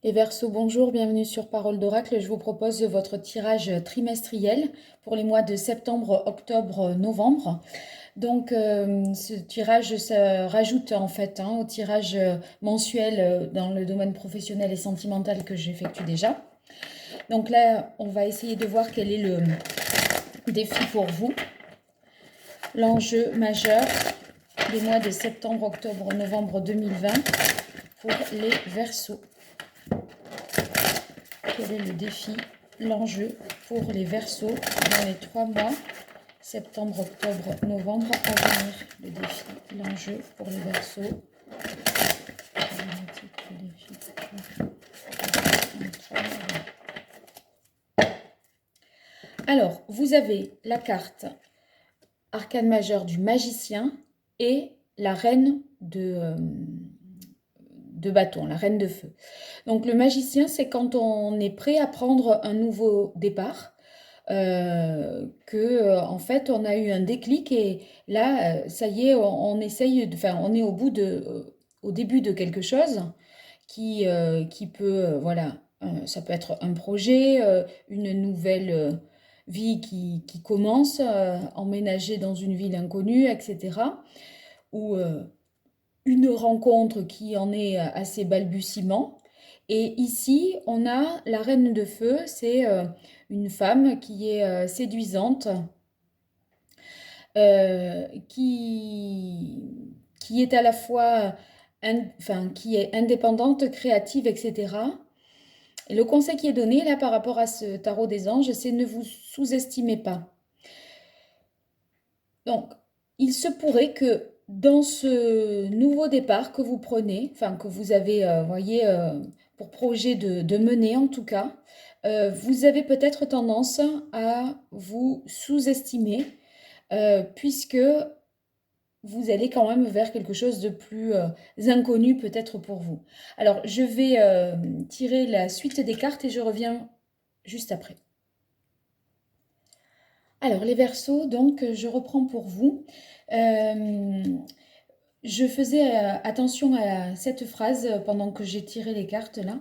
Les Verseaux, bonjour, bienvenue sur Parole d'Oracle. Je vous propose votre tirage trimestriel pour les mois de septembre, octobre, novembre. Donc, ce tirage se rajoute en fait au tirage mensuel dans le domaine professionnel et sentimental que j'effectue déjà. Donc là, on va essayer de voir quel est le défi pour vous. L'enjeu majeur des mois de septembre, octobre, novembre 2020 pour les Verseaux. Quel est le défi, l'enjeu pour les Verseaux dans les 3 mois, septembre, octobre, novembre à venir? Le défi, l'enjeu pour les Verseaux. Alors, vous avez la carte arcane majeure du magicien et la reine de bâton, la reine de feu. Donc le magicien, c'est quand on est prêt à prendre un nouveau départ, en fait on a eu un déclic et là ça y est, on essaye, enfin on est au début de quelque chose qui peut, voilà, ça peut être un projet, une nouvelle vie qui commence, emménager dans une ville inconnue, etc. Ou une rencontre qui en est à ses balbutiements. Et ici, on a la reine de feu, c'est une femme qui est séduisante, qui est à la fois, qui est indépendante, créative, etc. Et le conseil qui est donné là par rapport à ce tarot des anges, c'est ne vous sous-estimez pas. Donc, il se pourrait que dans ce nouveau départ que vous prenez, enfin que vous avez, voyez, pour projet de mener en tout cas, vous avez peut-être tendance à vous sous-estimer, puisque vous allez quand même vers quelque chose de plus inconnu peut-être pour vous. Alors, je vais tirer la suite des cartes et je reviens juste après. Alors, les Verseaux, donc, je reprends pour vous. Je faisais attention à cette phrase pendant que j'ai tiré les cartes là.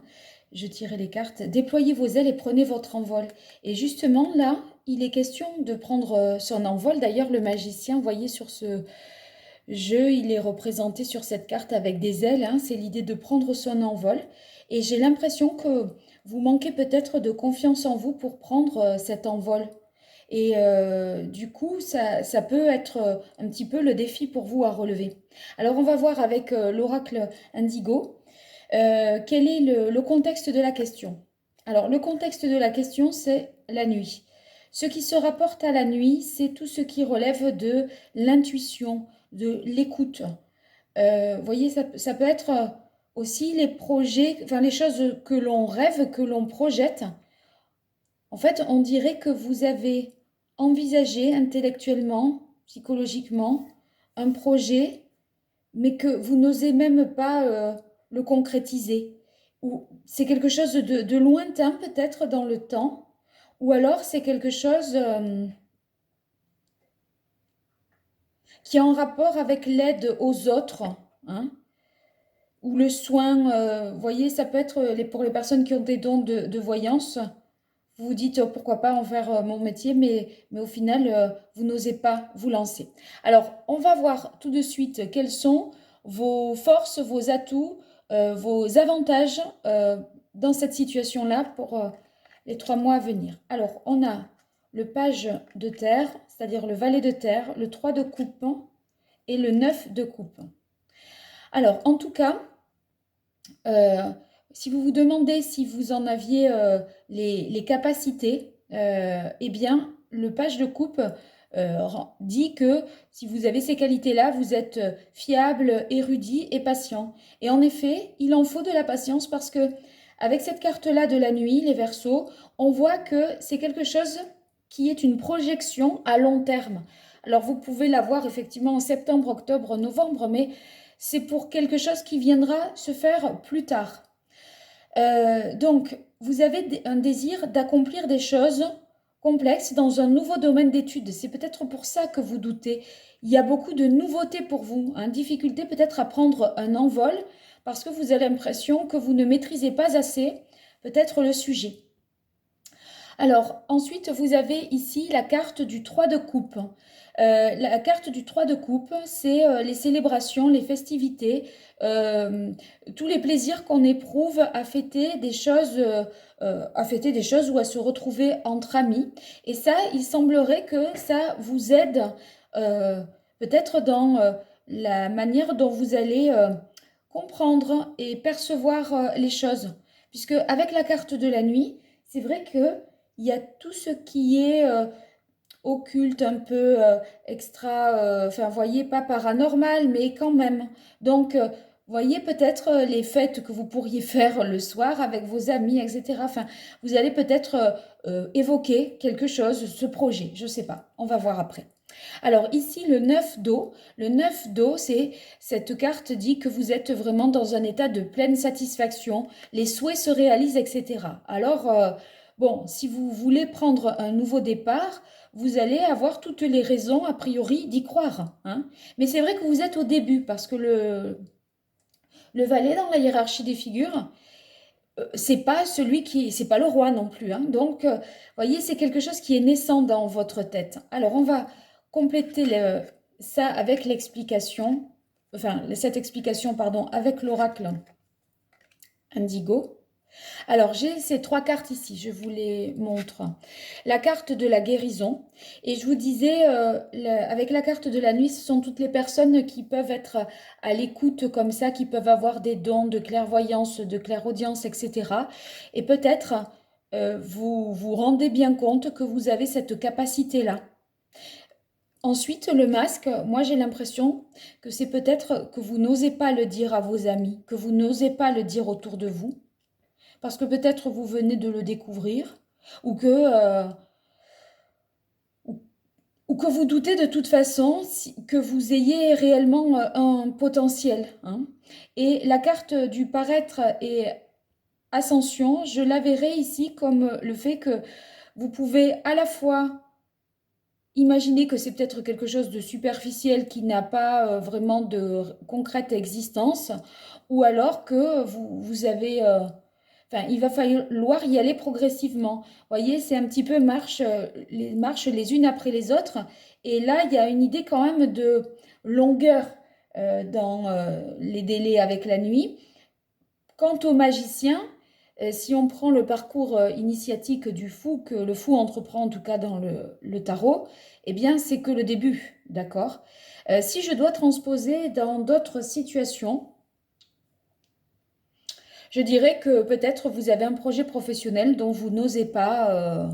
Je tirais les cartes. Déployez vos ailes et prenez votre envol. Et justement là, il est question de prendre son envol. D'ailleurs, le magicien, vous voyez sur ce jeu, il est représenté sur cette carte avec des ailes, hein. C'est l'idée de prendre son envol. Et j'ai l'impression que vous manquez peut-être de confiance en vous pour prendre cet envol. Et du coup, ça peut être un petit peu le défi pour vous à relever. Alors, on va voir avec l'oracle Indigo quel est le contexte de la question. Alors, le contexte de la question, c'est la nuit. Ce qui se rapporte à la nuit, c'est tout ce qui relève de l'intuition, de l'écoute. Vous voyez, ça peut être aussi les projets, enfin les choses que l'on rêve, que l'on projette. En fait, on dirait que vous avez envisagé intellectuellement, psychologiquement, un projet, mais que vous n'osez même pas le concrétiser. Ou c'est quelque chose de lointain peut-être dans le temps, ou alors c'est quelque chose qui est en rapport avec l'aide aux autres, hein, ou le soin. Vous voyez, ça peut être pour les personnes qui ont des dons de voyance. Vous vous dites pourquoi pas en faire mon métier, mais au final, vous n'osez pas vous lancer. Alors, on va voir tout de suite quels sont vos forces, vos atouts, vos avantages dans cette situation-là pour les 3 mois à venir. Alors, on a le page de terre, c'est-à-dire le valet de terre, le 3 de coupe et le 9 de coupe. Alors, en tout cas, si vous vous demandez si vous en aviez les capacités, eh bien, le page de coupe dit que si vous avez ces qualités-là, vous êtes fiable, érudit et patient. Et en effet, il en faut de la patience parce que avec cette carte-là de la nuit, les Verseaux, on voit que c'est quelque chose qui est une projection à long terme. Alors, vous pouvez la voir effectivement en septembre, octobre, novembre, mais c'est pour quelque chose qui viendra se faire plus tard. Donc, vous avez un désir d'accomplir des choses complexes dans un nouveau domaine d'études. C'est peut-être pour ça que vous doutez. Il y a beaucoup de nouveautés pour vous, hein, difficulté peut-être à prendre un envol parce que vous avez l'impression que vous ne maîtrisez pas assez peut-être le sujet. Alors, ensuite, vous avez ici la carte du 3 de coupe. La carte du 3 de coupe, c'est les célébrations, les festivités, tous les plaisirs qu'on éprouve à fêter des choses, ou à se retrouver entre amis. Et ça, il semblerait que ça vous aide euh, peut-être dans la manière dont vous allez comprendre et percevoir les choses. Puisque avec la carte de la nuit, c'est vrai que il y a tout ce qui est occulte, un peu extra, enfin, voyez, pas paranormal, mais quand même. Donc, voyez peut-être les fêtes que vous pourriez faire le soir avec vos amis, etc. Enfin, vous allez peut-être évoquer quelque chose, ce projet, je ne sais pas, on va voir après. Alors ici, le 9 d'eau. Le 9 d'eau, c'est cette carte dit que vous êtes vraiment dans un état de pleine satisfaction, les souhaits se réalisent, etc. Alors, bon, si vous voulez prendre un nouveau départ, vous allez avoir toutes les raisons, a priori, d'y croire, hein. Mais c'est vrai que vous êtes au début, parce que le valet dans la hiérarchie des figures, c'est pas le roi non plus, hein. Donc, voyez, c'est quelque chose qui est naissant dans votre tête. Alors, on va compléter ça avec l'explication, enfin, cette explication, pardon, avec l'oracle indigo. Alors, j'ai ces trois cartes ici, je vous les montre. La carte de la guérison, et je vous disais, avec la carte de la nuit, ce sont toutes les personnes qui peuvent être à l'écoute comme ça, qui peuvent avoir des dons de clairvoyance, de clairaudience, etc. Et peut-être vous vous rendez bien compte que vous avez cette capacité-là. Ensuite, le masque, moi j'ai l'impression que c'est peut-être que vous n'osez pas le dire à vos amis, que vous n'osez pas le dire autour de vous parce que peut-être vous venez de le découvrir, ou que, euh, ou que vous doutez de toute façon que vous ayez réellement un potentiel, hein. Et la carte du paraître et ascension, je la verrai ici comme le fait que vous pouvez à la fois imaginer que c'est peut-être quelque chose de superficiel qui n'a pas vraiment de concrète existence, ou alors que vous avez enfin, il va falloir y aller progressivement. Vous voyez, c'est un petit peu les marches les unes après les autres. Et là, il y a une idée quand même de longueur dans les délais avec la nuit. Quant au magicien, si on prend le parcours initiatique du fou, que le fou entreprend en tout cas dans le tarot, eh bien, c'est que le début, d'accord? Si je dois transposer dans d'autres situations, je dirais que peut-être vous avez un projet professionnel dont vous n'osez pas,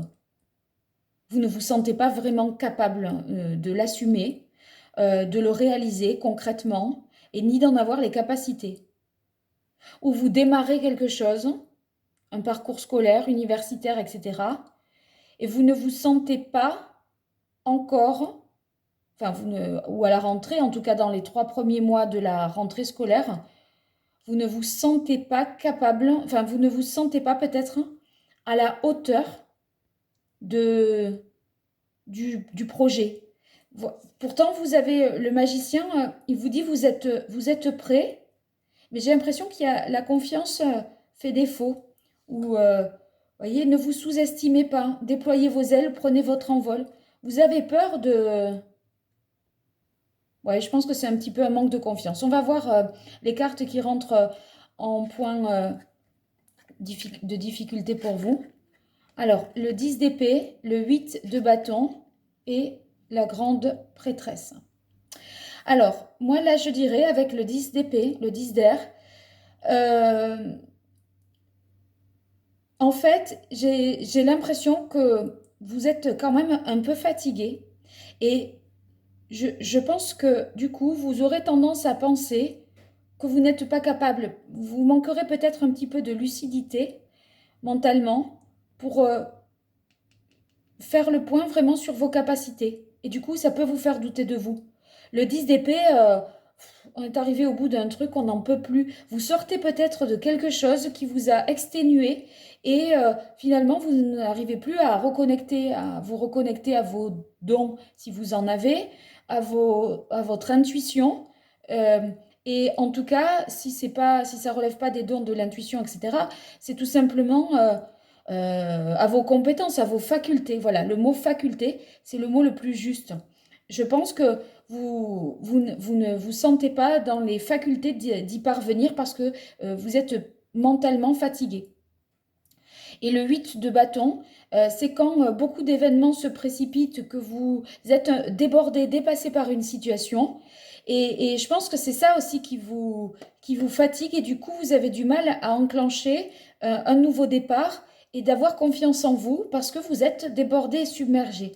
vous ne vous sentez pas vraiment capable de l'assumer, de le réaliser concrètement, et ni d'en avoir les capacités. Ou vous démarrez quelque chose, un parcours scolaire, universitaire, etc., et vous ne vous sentez pas encore, enfin, ou à la rentrée, en tout cas dans les 3 premiers mois de la rentrée scolaire, vous ne vous sentez pas capable, enfin, vous ne vous sentez pas peut-être à la hauteur de, du projet. Pourtant, vous avez le magicien, il vous dit vous êtes prêt, mais j'ai l'impression qu'il y a la confiance fait défaut. Ou, voyez, ne vous sous-estimez pas, déployez vos ailes, prenez votre envol. Vous avez peur de... Ouais, je pense que c'est un petit peu un manque de confiance. On va voir les cartes qui rentrent en point de difficulté pour vous. Alors, le 10 d'épée, le 8 de bâton et la grande prêtresse. Alors, moi là, je dirais avec le 10 d'épée, le 10 d'air, euh, en fait, j'ai l'impression que vous êtes quand même un peu fatigué et je pense que du coup, vous aurez tendance à penser que vous n'êtes pas capable. Vous manquerez peut-être un petit peu de lucidité mentalement pour faire le point vraiment sur vos capacités. Et du coup, ça peut vous faire douter de vous. Le 10 d'épée, on est arrivé au bout d'un truc, on n'en peut plus. Vous sortez peut-être de quelque chose qui vous a exténué et finalement, vous n'arrivez plus à vous reconnecter à vos dons, si vous en avez, à votre intuition. Euh, Et en tout cas, si ça relève pas des dons de l'intuition, etc., c'est tout simplement à vos compétences, à vos facultés. Voilà, le mot faculté, c'est le mot le plus juste. Je pense que vous ne vous sentez pas dans les facultés d'y parvenir parce que vous êtes mentalement fatigué. Et le 8 de bâton, c'est quand beaucoup d'événements se précipitent, que vous êtes débordé, dépassé par une situation. Et je pense que c'est ça aussi qui vous fatigue et du coup, vous avez du mal à enclencher un nouveau départ et d'avoir confiance en vous parce que vous êtes débordé et submergé.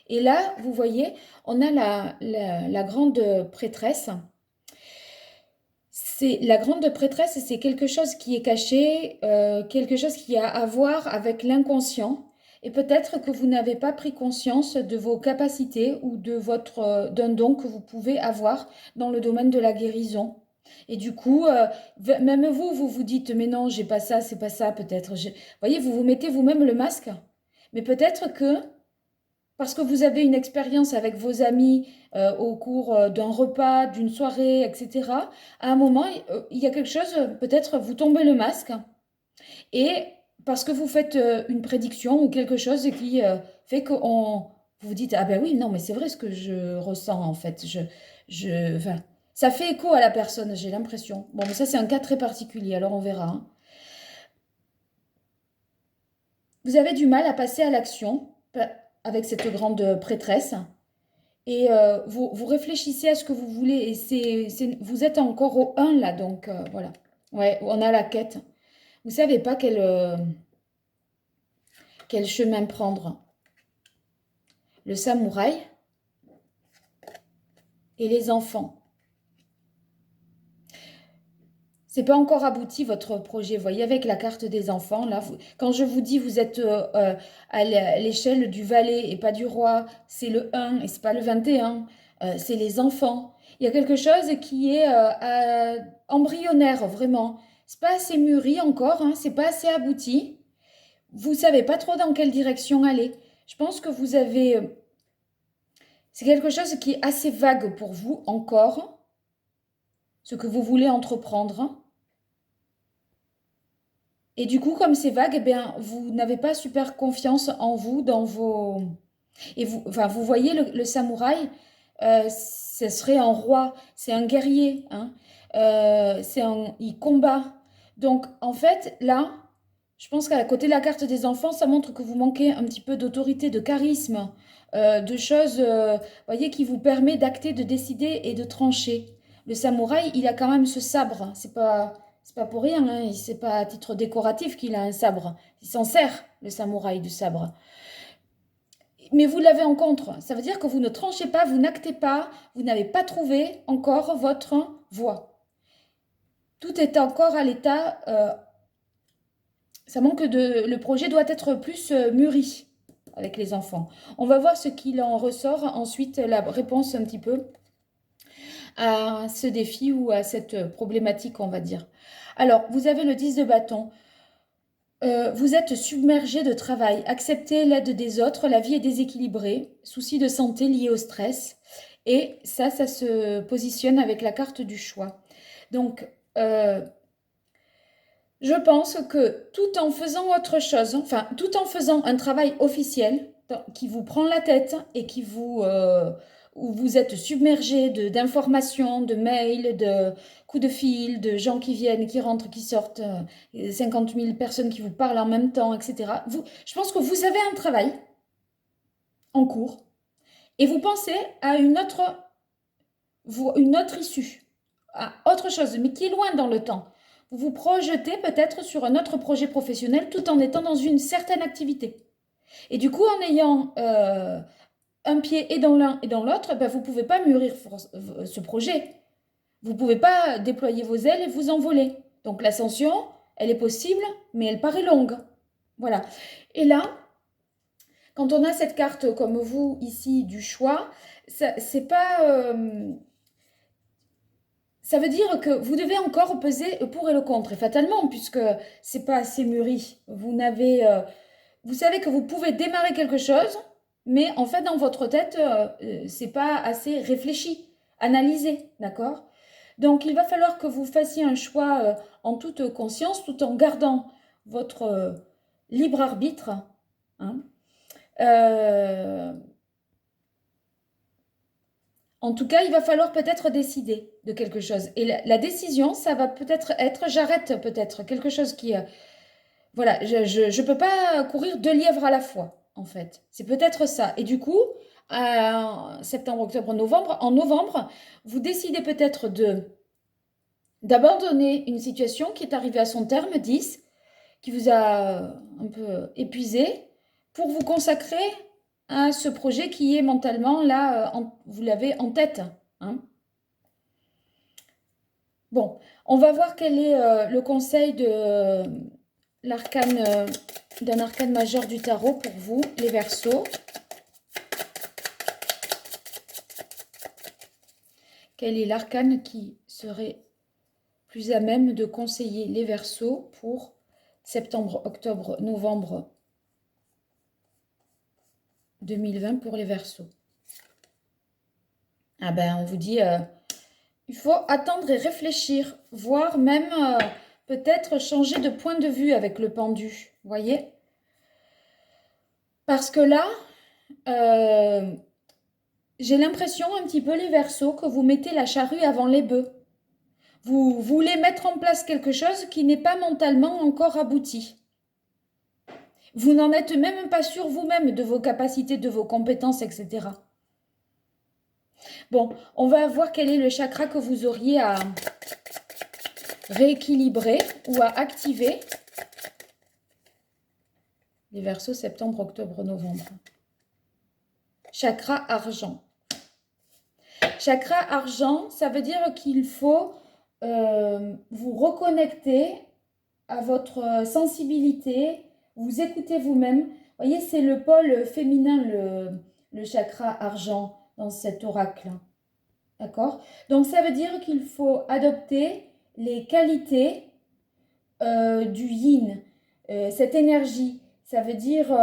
Et là, vous voyez, on a la grande prêtresse. C'est la grande prêtresse, c'est quelque chose qui est caché, quelque chose qui a à voir avec l'inconscient. Et peut-être que vous n'avez pas pris conscience de vos capacités ou de d'un don que vous pouvez avoir dans le domaine de la guérison. Et du coup, même vous, vous vous dites, mais non, j'ai pas ça, c'est pas ça, peut-être. Voyez, vous vous mettez vous-même le masque. Mais peut-être que parce que vous avez une expérience avec vos amis au cours d'un repas, d'une soirée, etc. À un moment, il y a quelque chose, peut-être vous tombez le masque et parce que vous faites une prédiction ou quelque chose qui fait que vous vous dites, ah ben oui, non, mais c'est vrai ce que je ressens en fait. Enfin, ça fait écho à la personne, j'ai l'impression. Bon, mais ça c'est un cas très particulier, alors on verra, hein. Vous avez du mal à passer à l'action avec cette grande prêtresse. Et vous réfléchissez à ce que vous voulez et vous êtes encore au un là, donc voilà. Ouais, on a la quête. Vous savez pas quel chemin prendre. Le samouraï et les enfants. C'est pas encore abouti votre projet. Vous voyez, avec la carte des enfants, là, quand je vous dis vous êtes à l'échelle du valet et pas du roi, c'est le un et c'est pas le 21, c'est les enfants. Il y a quelque chose qui est embryonnaire, vraiment. C'est pas assez mûri encore, hein, c'est pas assez abouti. Vous savez pas trop dans quelle direction aller. Je pense que vous avez. C'est quelque chose qui est assez vague pour vous encore, ce que vous voulez entreprendre. Et du coup, comme c'est vague, eh bien, vous n'avez pas super confiance en vous, dans vos... Et vous, enfin, vous voyez, le samouraï, ce serait un roi, c'est un guerrier, hein. Il combat. Donc, en fait, là, je pense qu'à côté de la carte des enfants, ça montre que vous manquez un petit peu d'autorité, de charisme, de choses, voyez, qui vous permet d'acter, de décider et de trancher. Le samouraï, il a quand même ce sabre, hein. C'est pas pour rien, hein. C'est pas à titre décoratif qu'il a un sabre. Il s'en sert, le samouraï, du sabre. Mais vous l'avez en contre. Ça veut dire que vous ne tranchez pas, vous n'actez pas, vous n'avez pas trouvé encore votre voie. Tout est encore à l'état. Ça manque de. Le projet doit être plus mûri avec les enfants. On va voir ce qu'il en ressort. Ensuite, la réponse un petit peu à ce défi ou à cette problématique, on va dire. Alors, vous avez le 10 de bâton. Vous êtes submergé de travail. Acceptez l'aide des autres. La vie est déséquilibrée. Soucis de santé liés au stress. Et ça se positionne avec la carte du choix. Donc, je pense que tout en faisant autre chose, enfin, tout en faisant un travail officiel qui vous prend la tête et où vous êtes submergé d'informations, de mails, de coups de fil, de gens qui viennent, qui rentrent, qui sortent, 50 000 personnes qui vous parlent en même temps, etc. Je pense que vous avez un travail en cours et vous pensez à une autre issue, à autre chose, mais qui est loin dans le temps. Vous vous projetez peut-être sur un autre projet professionnel tout en étant dans une certaine activité. Et du coup, en ayant un pied et dans l'un et dans l'autre, ben, vous ne pouvez pas mûrir ce projet. Vous ne pouvez pas déployer vos ailes et vous envoler. Donc l'ascension, elle est possible, mais elle paraît longue. Voilà. Et là, quand on a cette carte comme vous ici du choix, c'est pas... ça veut dire que vous devez encore peser le pour et le contre, et fatalement, puisque c'est pas assez mûri. Vous savez que vous pouvez démarrer quelque chose, mais en fait, dans votre tête, c'est pas assez réfléchi, analysé, d'accord? Donc, il va falloir que vous fassiez un choix en toute conscience, tout en gardant votre libre arbitre. Hein. En tout cas, il va falloir peut-être décider de quelque chose. Et la décision, ça va peut-être être, j'arrête peut-être quelque chose qui... voilà, je peux pas courir 2 lièvres à la fois, en fait. C'est peut-être ça. Et du coup, septembre, octobre, novembre, en novembre, vous décidez peut-être d'abandonner une situation qui est arrivée à son terme, 10, qui vous a un peu épuisé, pour vous consacrer à ce projet qui est mentalement, là, vous l'avez en tête. Hein. Bon, on va voir quel est le conseil de l'arcane, d'un arcane majeur du tarot pour vous, les Verseaux. Quel est l'arcane qui serait plus à même de conseiller les Verseaux pour septembre, octobre, novembre 2020 pour les Verseaux? Ah ben, on vous dit, il faut attendre et réfléchir, voire même peut-être changer de point de vue avec le pendu, voyez? Parce que là, j'ai l'impression un petit peu les Verseaux que vous mettez la charrue avant les bœufs. Vous voulez mettre en place quelque chose qui n'est pas mentalement encore abouti. Vous n'en êtes même pas sûr vous-même de vos capacités, de vos compétences, etc. Bon, on va voir quel est le chakra que vous auriez à rééquilibrer ou à activer. Les Verseaux, septembre, octobre, novembre. Chakra argent. Chakra argent, ça veut dire qu'il faut vous reconnecter à votre sensibilité, vous écoutez vous-même. Vous voyez, c'est le pôle féminin, le chakra argent dans cet oracle. D'accord? Donc, ça veut dire qu'il faut adopter les qualités du yin, cette énergie. Ça veut dire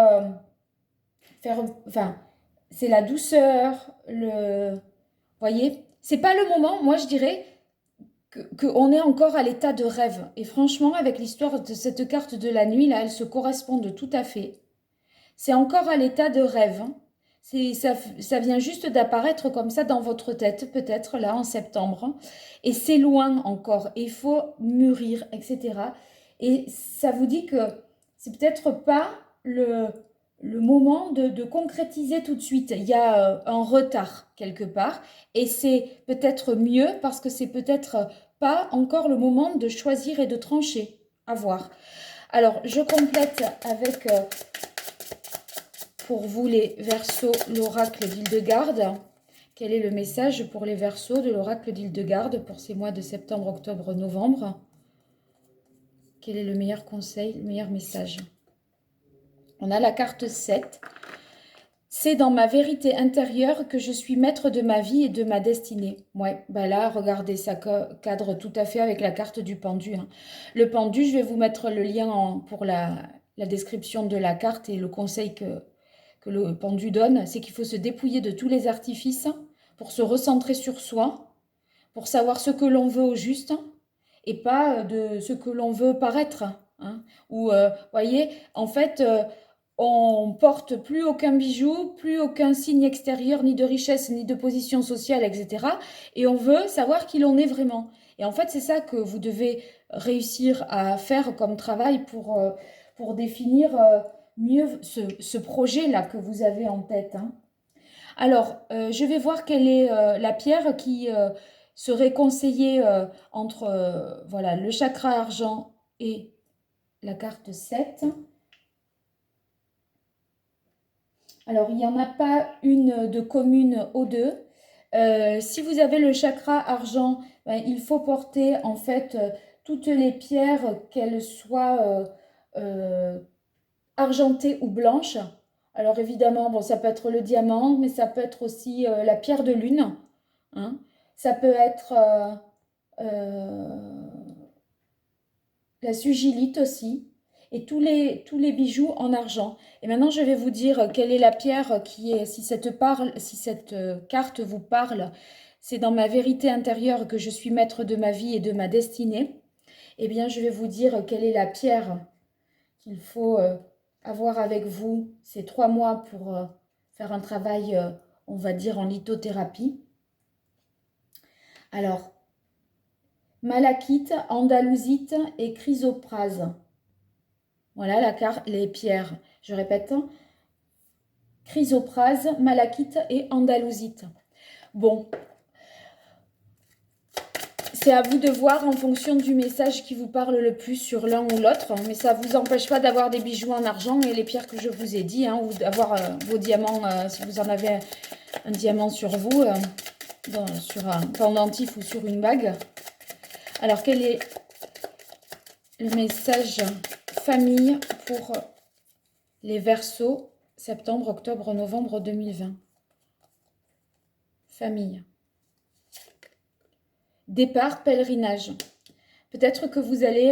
c'est la douceur, le... voyez, c'est pas le moment, moi je dirais, qu'on est encore à l'état de rêve. Et franchement, avec l'histoire de cette carte de la nuit, là, elles se correspondent tout à fait. C'est encore à l'état de rêve. Hein. Ça vient juste d'apparaître comme ça dans votre tête, peut-être là en septembre. Et c'est loin encore. Il faut mûrir, etc. Et ça vous dit que c'est peut-être pas le moment de concrétiser tout de suite. Il y a un retard quelque part. Et c'est peut-être mieux parce que c'est peut-être pas encore le moment de choisir et de trancher. À voir. Alors, je complète avec... pour vous les Verseaux, l'oracle d'Hildegarde. Quel est le message pour les Verseaux de l'oracle d'Hildegarde pour ces mois de septembre, octobre, novembre? Quel est le meilleur conseil, le meilleur message? On a la carte 7. C'est dans ma vérité intérieure que je suis maître de ma vie et de ma destinée. Ouais, bah là, regardez, ça cadre tout à fait avec la carte du pendu. Hein. Le pendu, je vais vous mettre le lien pour la description de la carte et le conseil que le pendu donne, c'est qu'il faut se dépouiller de tous les artifices pour se recentrer sur soi, pour savoir ce que l'on veut au juste et pas de ce que l'on veut paraître. Hein. Ou, voyez, en fait, on porte plus aucun bijou, plus aucun signe extérieur, ni de richesse, ni de position sociale, etc. Et on veut savoir qui l'on est vraiment. Et en fait, c'est ça que vous devez réussir à faire comme travail pour définir... mieux ce projet-là que vous avez en tête. Hein. Alors, je vais voir quelle est la pierre qui serait conseillée entre voilà, le chakra argent et la carte 7. Alors, il n'y en a pas une de commune aux deux. Si vous avez le chakra argent, ben, il faut porter en fait toutes les pierres, qu'elles soient argentée ou blanche. Alors évidemment, bon, ça peut être le diamant, mais ça peut être aussi la pierre de lune. Hein. Ça peut être euh, la sugilite aussi. Et tous les bijoux en argent. Et maintenant, je vais vous dire quelle est la pierre qui est, si cette carte vous parle, c'est dans ma vérité intérieure que je suis maître de ma vie et de ma destinée, eh bien, je vais vous dire quelle est la pierre qu'il faut avoir avec vous ces 3 mois pour faire un travail, on va dire, en lithothérapie. Alors, malachite, andalousite et chrysoprase. Voilà la carte, les pierres. Je répète, hein. Chrysoprase, malachite et andalousite. Bon, c'est à vous de voir en fonction du message qui vous parle le plus sur l'un ou l'autre. Mais ça ne vous empêche pas d'avoir des bijoux en argent et les pierres que je vous ai dit. Hein, ou d'avoir vos diamants, si vous en avez un diamant sur vous, sur un pendentif ou sur une bague. Alors, quel est le message famille pour les Verseaux, septembre, octobre, novembre 2020? Famille. Départ, pèlerinage. Peut-être que vous allez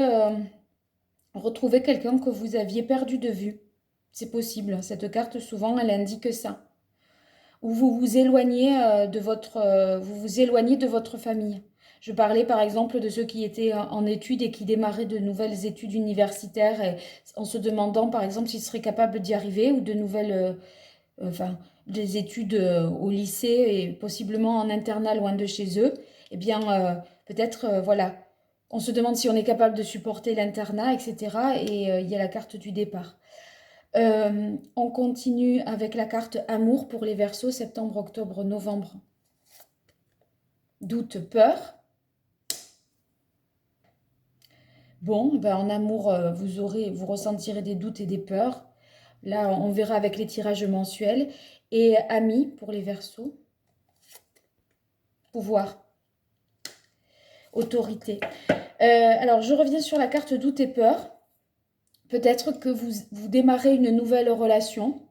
retrouver quelqu'un que vous aviez perdu de vue. C'est possible. Cette carte, souvent, elle indique ça. Ou vous vous éloignez de votre famille. Je parlais par exemple de ceux qui étaient en études et qui démarraient de nouvelles études universitaires et en se demandant par exemple s'ils seraient capables d'y arriver ou de nouvelles, des études au lycée et possiblement en internat loin de chez eux. Eh bien, peut-être, voilà, on se demande si on est capable de supporter l'internat, etc. Et il y a la carte du départ. On continue avec la carte amour pour les Verseaux, septembre, octobre, novembre. Doute, peur. Bon, ben en amour, vous ressentirez des doutes et des peurs. Là, on verra avec les tirages mensuels. Et amis pour les Verseaux. Pouvoir. Autorité. Alors, je reviens sur la carte doute et peur. Peut-être que vous démarrez une nouvelle relation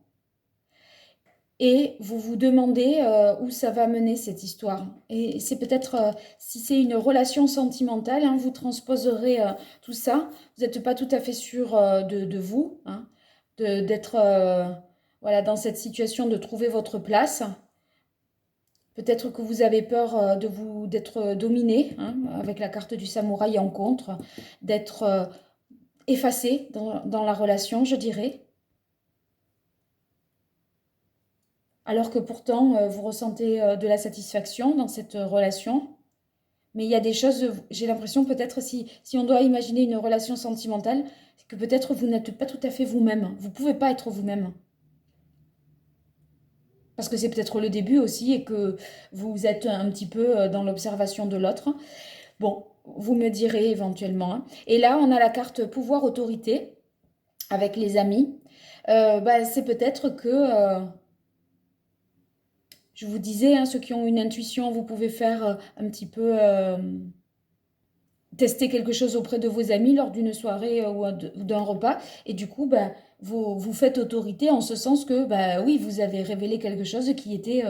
et vous vous demandez où ça va mener cette histoire. Et c'est peut-être, si c'est une relation sentimentale, hein, vous transposerez tout ça. Vous n'êtes pas tout à fait sûr de vous, hein, d'être voilà, dans cette situation, de trouver votre place. Peut-être que vous avez peur d'être dominé, hein, avec la carte du samouraï en contre, d'être effacé dans la relation, je dirais. Alors que pourtant, vous ressentez de la satisfaction dans cette relation. Mais il y a des choses, j'ai l'impression peut-être si on doit imaginer une relation sentimentale, c'est que peut-être vous n'êtes pas tout à fait vous-même. Vous ne pouvez pas être vous-même. Parce que c'est peut-être le début aussi et que vous êtes un petit peu dans l'observation de l'autre. Bon, vous me direz éventuellement, hein. Et là, on a la carte pouvoir autorité avec les amis. C'est peut-être que, je vous disais, hein, ceux qui ont une intuition, vous pouvez faire un petit peu tester quelque chose auprès de vos amis lors d'une soirée ou d'un repas. Et du coup, vous faites autorité en ce sens que, oui, vous avez révélé quelque chose qui était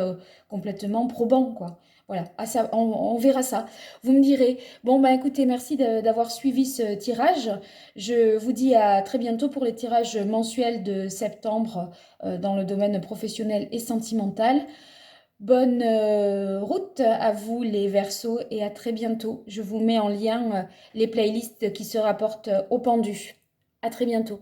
complètement probant, quoi. Voilà, ça, on verra ça. Vous me direz, bon, écoutez, merci d'avoir suivi ce tirage. Je vous dis à très bientôt pour les tirages mensuels de septembre dans le domaine professionnel et sentimental. Bonne route à vous les Verseaux et à très bientôt. Je vous mets en lien les playlists qui se rapportent au pendu. À très bientôt.